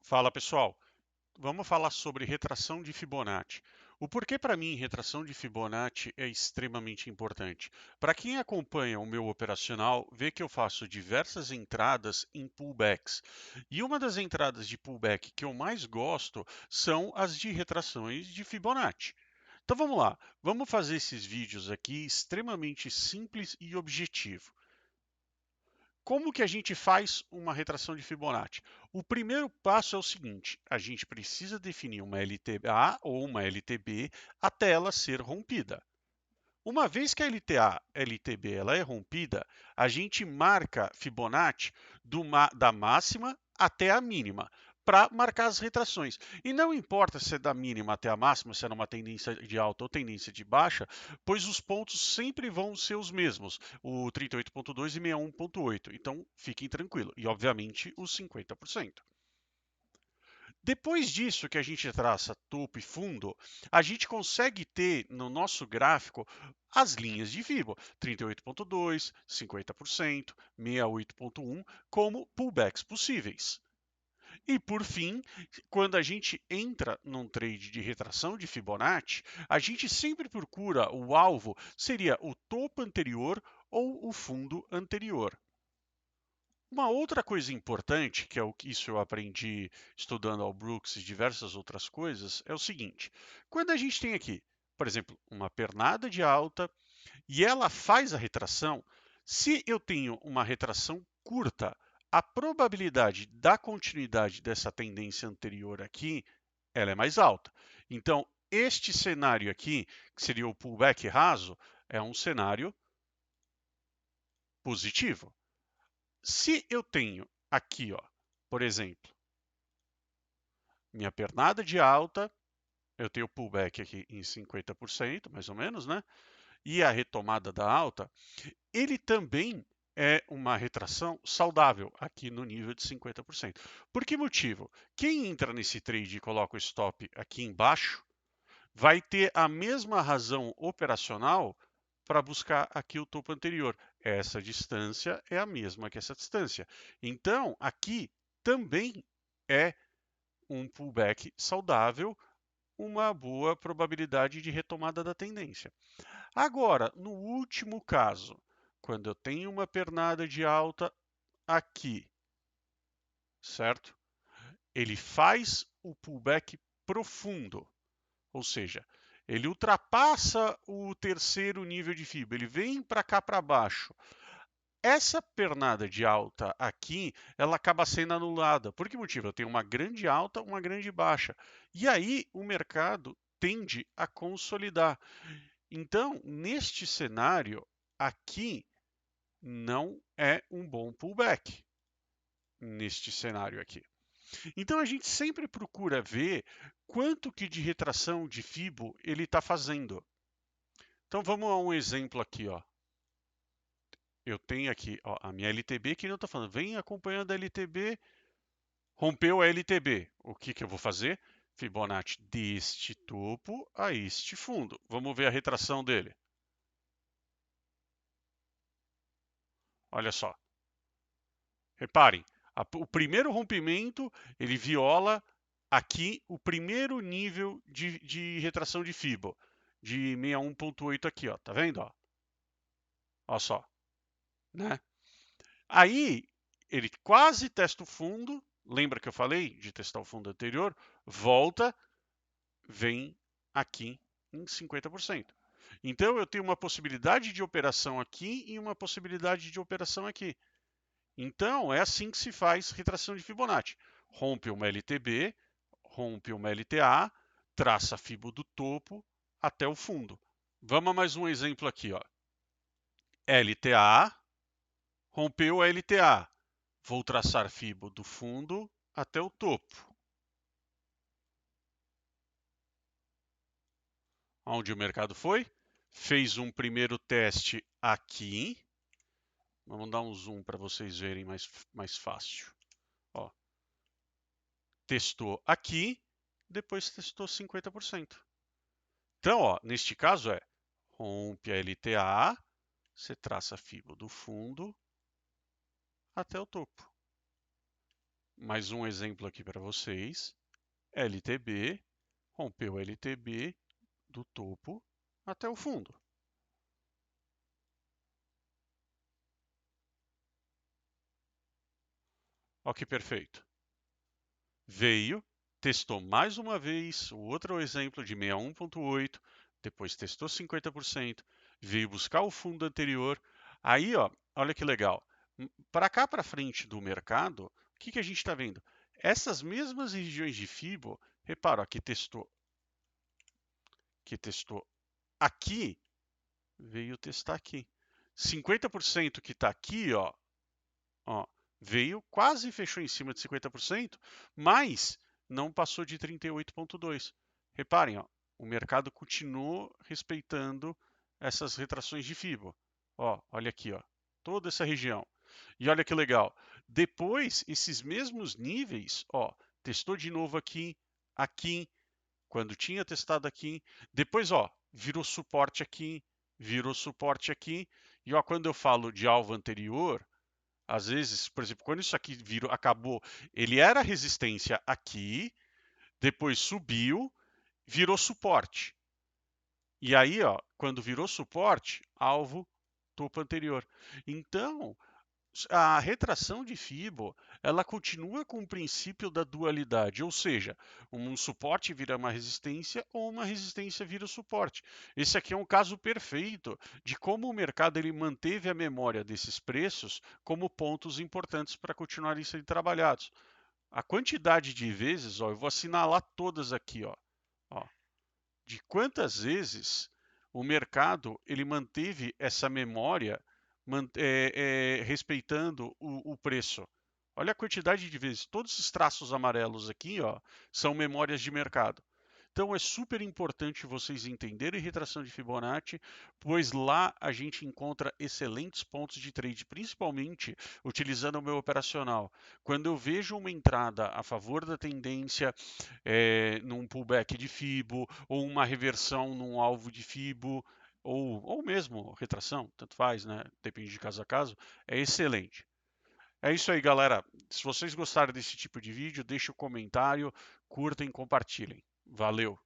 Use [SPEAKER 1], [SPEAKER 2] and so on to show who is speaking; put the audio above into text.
[SPEAKER 1] Fala pessoal, vamos falar sobre retração de Fibonacci. O porquê para mim retração de Fibonacci é extremamente importante. Para quem acompanha o meu operacional, vê que eu faço diversas entradas em pullbacks. E uma das entradas de pullback que eu mais gosto são as de retrações de Fibonacci. Então vamos lá, vamos fazer esses vídeos aqui extremamente simples e objetivo. Como que a gente faz uma retração de Fibonacci? O primeiro passo é o seguinte: a gente precisa definir uma LTA ou uma LTB até ela ser rompida. Uma vez que a LTA, LTB ela é rompida, a gente marca Fibonacci da máxima até a mínima para marcar as retrações. E não importa se é da mínima até a máxima, se é numa tendência de alta ou tendência de baixa, pois os pontos sempre vão ser os mesmos, o 38,2 e 61,8. Então, fiquem tranquilos. E, obviamente, os 50%. Depois disso que a gente traça topo e fundo, a gente consegue ter no nosso gráfico as linhas de Fibo, 38,2, 50%, 68,1 como pullbacks possíveis. E por fim, quando a gente entra num trade de retração de Fibonacci, a gente sempre procura o alvo seria o topo anterior ou o fundo anterior. Uma outra coisa importante, que é o que isso eu aprendi estudando ao Brooks e diversas outras coisas, é o seguinte: quando a gente tem aqui, por exemplo, uma pernada de alta e ela faz a retração, se eu tenho uma retração curta, a probabilidade da continuidade dessa tendência anterior aqui, ela é mais alta. Então, este cenário aqui, que seria o pullback raso, é um cenário positivo. Se eu tenho aqui, ó, por exemplo, minha pernada de alta, eu tenho pullback aqui em 50%, mais ou menos, né? E a retomada da alta, ele também é uma retração saudável aqui no nível de 50%. Por que motivo? Quem entra nesse trade e coloca o stop aqui embaixo vai ter a mesma razão operacional para buscar aqui o topo anterior. Essa distância é a mesma que essa distância. Então, aqui também é um pullback saudável, uma boa probabilidade de retomada da tendência. Agora, no último caso, quando eu tenho uma pernada de alta aqui, certo? Ele faz o pullback profundo, ou seja, ele ultrapassa o terceiro nível de fibra, ele vem para cá para baixo. Essa pernada de alta aqui, ela acaba sendo anulada. Por que motivo? Eu tenho uma grande alta, uma grande baixa. E aí o mercado tende a consolidar. Então, neste cenário, aqui não é um bom pullback. Neste cenário aqui. Então a gente sempre procura ver quanto que de retração de Fibo ele está fazendo. Então vamos a um exemplo aqui, ó. Eu tenho aqui ó, a minha LTB que não está falando, vem acompanhando a LTB, rompeu a LTB. O que, que eu vou fazer? Fibonacci deste topo a este fundo. Vamos ver a retração dele. Olha só. Reparem, o primeiro rompimento ele viola aqui o primeiro nível de retração de Fibo, de 61,8 aqui, ó. Tá vendo? Ó? Olha só. Né? Aí ele quase testa o fundo. Lembra que eu falei de testar o fundo anterior? Volta, vem aqui em 50%. Então eu tenho uma possibilidade de operação aqui e uma possibilidade de operação aqui. Então é assim que se faz retração de Fibonacci. Rompe uma LTB, rompe uma LTA, traça a Fibo do topo até o fundo. Vamos a mais um exemplo aqui, ó. LTA, rompeu a LTA. Vou traçar Fibo do fundo até o topo. Onde o mercado foi? Fez um primeiro teste aqui. Vamos dar um zoom para vocês verem mais fácil. Ó, testou aqui, depois testou 50%. Então, ó, neste caso é rompe a LTA, você traça a fibra do fundo até o topo. Mais um exemplo aqui para vocês. LTB, rompeu LTB do topo até o fundo. Olha que perfeito. Veio, testou mais uma vez o outro exemplo de 61,8, depois testou 50%, veio buscar o fundo anterior. Aí, ó, olha que legal. Para cá para frente do mercado, o que a gente está vendo? Essas mesmas regiões de Fibo, repara, que testou aqui, veio testar aqui. 50% que está aqui, ó, veio, quase fechou em cima de 50%, mas não passou de 38,2. Reparem, ó, o mercado continuou respeitando essas retrações de FIBO. Ó, olha aqui, ó, toda essa região. E olha que legal. Depois, esses mesmos níveis, ó, testou de novo aqui, aqui, quando tinha testado aqui. Depois, ó, virou suporte aqui. E ó, quando eu falo de alvo anterior, às vezes, por exemplo, quando isso aqui virou, acabou, ele era resistência aqui, depois subiu, virou suporte. E aí, ó, quando virou suporte, alvo, topo anterior. Então, a retração de Fibo, ela continua com o princípio da dualidade, ou seja, um suporte vira uma resistência ou uma resistência vira suporte. Esse aqui é um caso perfeito de como o mercado ele manteve a memória desses preços como pontos importantes para continuarem sendo trabalhados. A quantidade de vezes, ó, eu vou assinalar todas aqui, ó, de quantas vezes o mercado ele manteve essa memória respeitando o preço. Olha a quantidade de vezes. Todos esses traços amarelos aqui, ó, são memórias de mercado. Então é super importante vocês entenderem retração de Fibonacci, pois lá a gente encontra excelentes pontos de trade, principalmente utilizando o meu operacional. Quando eu vejo uma entrada a favor da tendência num pullback de Fibo, ou uma reversão num alvo de Fibo, ou mesmo retração, tanto faz, né? Depende de caso a caso, é excelente. É isso aí, galera. Se vocês gostaram desse tipo de vídeo, deixe o comentário, curtem, compartilhem. Valeu!